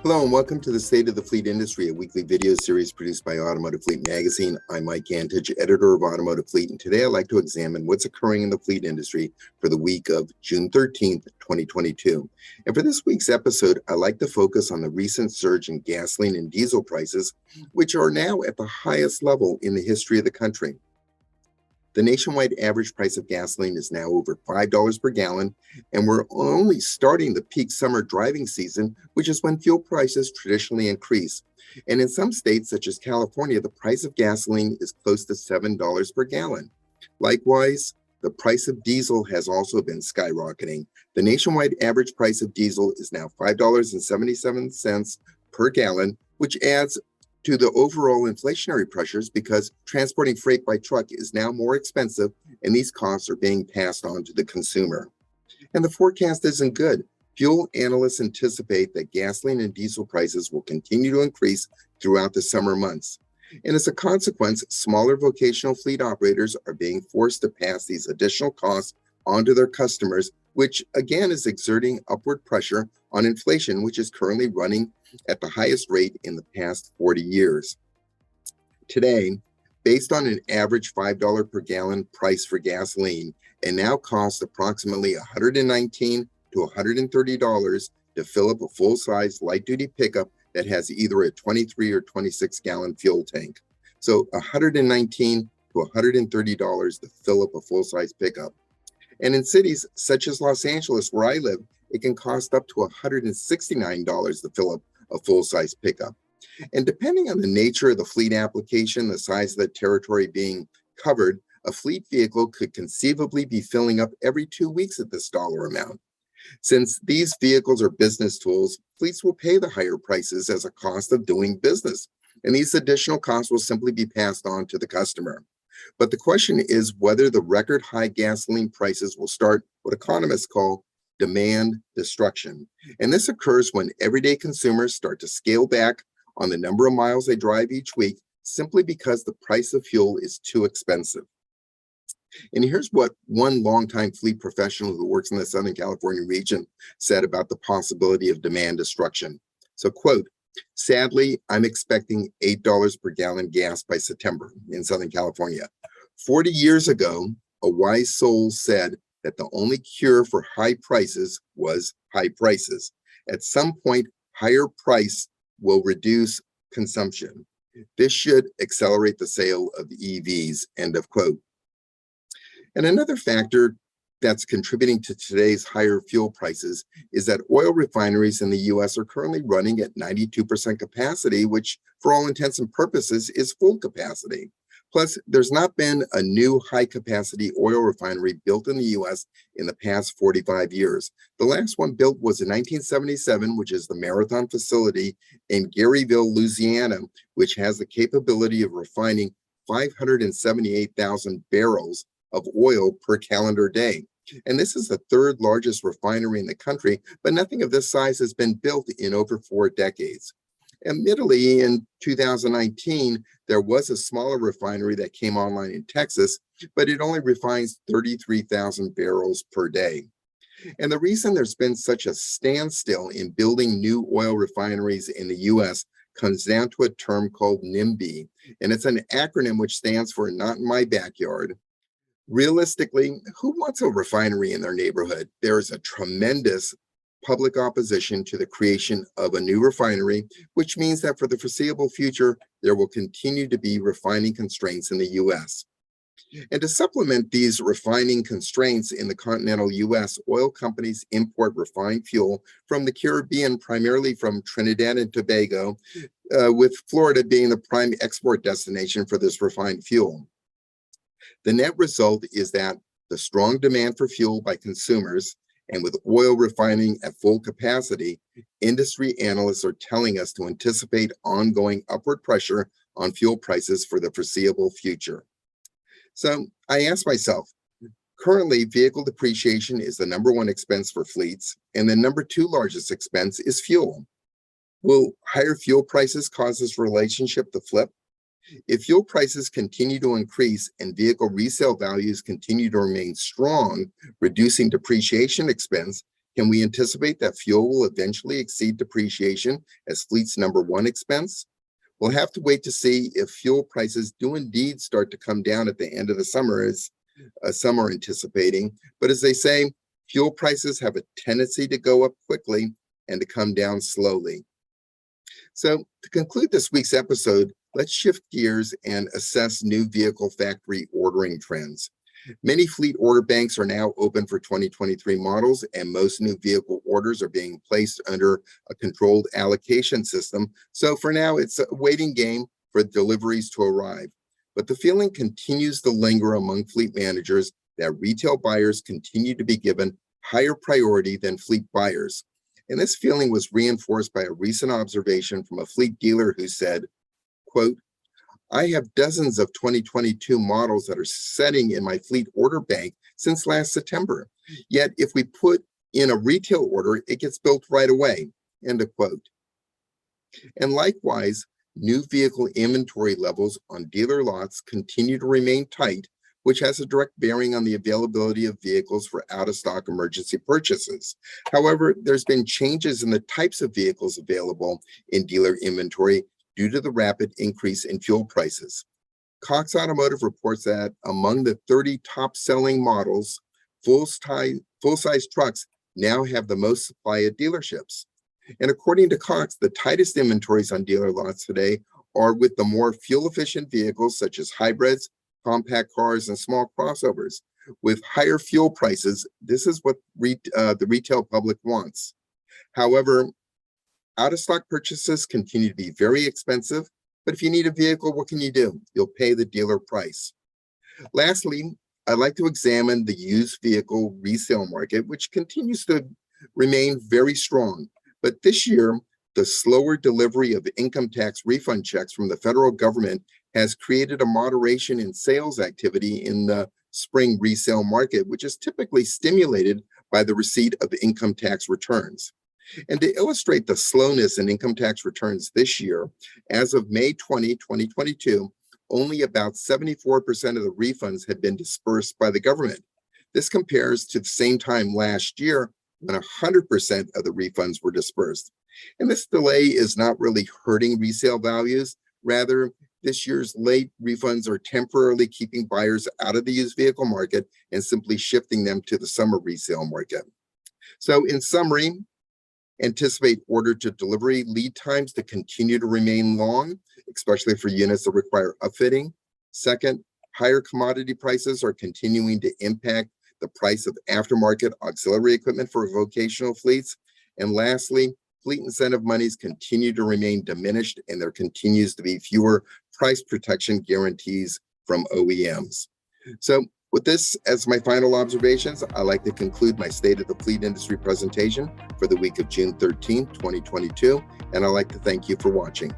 Hello and welcome to the State of the Fleet Industry, a weekly video series produced by Automotive Fleet magazine. I'm Mike Antich, editor of Automotive Fleet, and today I'd like to examine what's occurring in the fleet industry for the week of June 13th, 2022. And for this week's episode, I'd like to focus on the recent surge in gasoline and diesel prices, which are now at the highest level in the history of the country. The nationwide average price of gasoline is now over $5 per gallon, and we're only starting the peak summer driving season, which is when fuel prices traditionally increase. And in some states, such as California, the price of gasoline is close to $7 per gallon. Likewise, the price of diesel has also been skyrocketing. The nationwide average price of diesel is now $5.77 per gallon, which adds to the overall inflationary pressures because transporting freight by truck is now more expensive, and these costs are being passed on to the consumer. And the forecast isn't good. Fuel analysts anticipate that gasoline and diesel prices will continue to increase throughout the summer months. And as a consequence, smaller vocational fleet operators are being forced to pass these additional costs onto their customers, which again is exerting upward pressure on inflation, which is currently running at the highest rate in the past 40 years. Today, based on an average $5 per gallon price for gasoline, it now costs approximately $119 to $130 to fill up a full-size light-duty pickup that has either a 23 or 26 gallon fuel tank. So $119 to $130 to fill up a full-size pickup. And in cities such as Los Angeles, where I live, it can cost up to $169 to fill up a full-size pickup. And depending on the nature of the fleet application, the size of the territory being covered, a fleet vehicle could conceivably be filling up every 2 weeks at this dollar amount. Since these vehicles are business tools, fleets will pay the higher prices as a cost of doing business, and these additional costs will simply be passed on to the customer. But the question is whether the record high gasoline prices will start what economists call demand destruction. And this occurs when everyday consumers start to scale back on the number of miles they drive each week simply because the price of fuel is too expensive. And here's what one longtime fleet professional who works in the Southern California region said about the possibility of demand destruction. So, quote, "Sadly, I'm expecting $8 per gallon gas by September in Southern California. 40 years ago, a wise soul said that the only cure for high prices was high prices. At some point, higher price will reduce consumption. This should accelerate the sale of EVs," end of quote. And another factor that's contributing to today's higher fuel prices is that oil refineries in the US are currently running at 92% capacity, which for all intents and purposes is full capacity. Plus, there's not been a new high-capacity oil refinery built in the US in the past 45 years. The last one built was in 1977, which is the Marathon facility in Garyville, Louisiana, which has the capability of refining 578,000 barrels of oil per calendar day. And this is the third largest refinery in the country, but nothing of this size has been built in over 4 decades. Admittedly, in 2019, there was a smaller refinery that came online in Texas, but it only refines 33,000 barrels per day. And the reason there's been such a standstill in building new oil refineries in the US comes down to a term called NIMBY, and it's an acronym which stands for Not in My Backyard. Realistically, who wants a refinery in their neighborhood? There is a tremendous public opposition to the creation of a new refinery, which means that for the foreseeable future, there will continue to be refining constraints in the US. And to supplement these refining constraints in the continental US, oil companies import refined fuel from the Caribbean, primarily from Trinidad and Tobago, with Florida being the prime export destination for this refined fuel. The net result is that the strong demand for fuel by consumers, and with oil refining at full capacity, industry analysts are telling us to anticipate ongoing upward pressure on fuel prices for the foreseeable future. So I ask myself, currently vehicle depreciation is the number one expense for fleets, and the number 2 largest expense is fuel. Will higher fuel prices cause this relationship to flip? If fuel prices continue to increase and vehicle resale values continue to remain strong, reducing depreciation expense, Can we anticipate that fuel will eventually exceed depreciation as fleet's number one expense? We'll have to wait to see if fuel prices do indeed start to come down at the end of the summer, as some are anticipating. But as they say, fuel prices have a tendency to go up quickly and to come down slowly. So to conclude this week's episode, let's shift gears and assess new vehicle factory ordering trends. Many fleet order banks are now open for 2023 models, and most new vehicle orders are being placed under a controlled allocation system. So for now, it's a waiting game for deliveries to arrive. But the feeling continues to linger among fleet managers that retail buyers continue to be given higher priority than fleet buyers. And this feeling was reinforced by a recent observation from a fleet dealer who said, quote, "I have dozens of 2022 models that are sitting in my fleet order bank since last September. Yet if we put in a retail order, it gets built right away." End of quote. And likewise, new vehicle inventory levels on dealer lots continue to remain tight, which has a direct bearing on the availability of vehicles for out-of-stock emergency purchases. However, there's been changes in the types of vehicles available in dealer inventory due to the rapid increase in fuel prices. Cox Automotive reports that among the 30 top-selling models, full-size trucks now have the most supply at dealerships. And according to Cox, the tightest inventories on dealer lots today are with the more fuel-efficient vehicles such as hybrids, compact cars, and small crossovers. With higher fuel prices, this is what the retail public wants. However, out-of-stock purchases continue to be very expensive, but if you need a vehicle, what can you do? You'll pay the dealer price. Lastly, I'd like to examine the used vehicle resale market, which continues to remain very strong. But this year, the slower delivery of income tax refund checks from the federal government has created a moderation in sales activity in the spring resale market, which is typically stimulated by the receipt of income tax returns. And to illustrate the slowness in income tax returns this year, as of May 20, 2022, only about 74% of the refunds had been dispersed by the government. This compares to the same time last year when 100% of the refunds were dispersed. And this delay is not really hurting resale values. Rather, this year's late refunds are temporarily keeping buyers out of the used vehicle market and simply shifting them to the summer resale market. So in summary, anticipate order to delivery lead times to continue to remain long, especially for units that require upfitting. Second, higher commodity prices are continuing to impact the price of aftermarket auxiliary equipment for vocational fleets. And lastly, fleet incentive monies continue to remain diminished, and there continues to be fewer price protection guarantees from OEMs. So with this as my final observations, I'd like to conclude my State of the Fleet Industry presentation for the week of June 13, 2022, and I'd like to thank you for watching.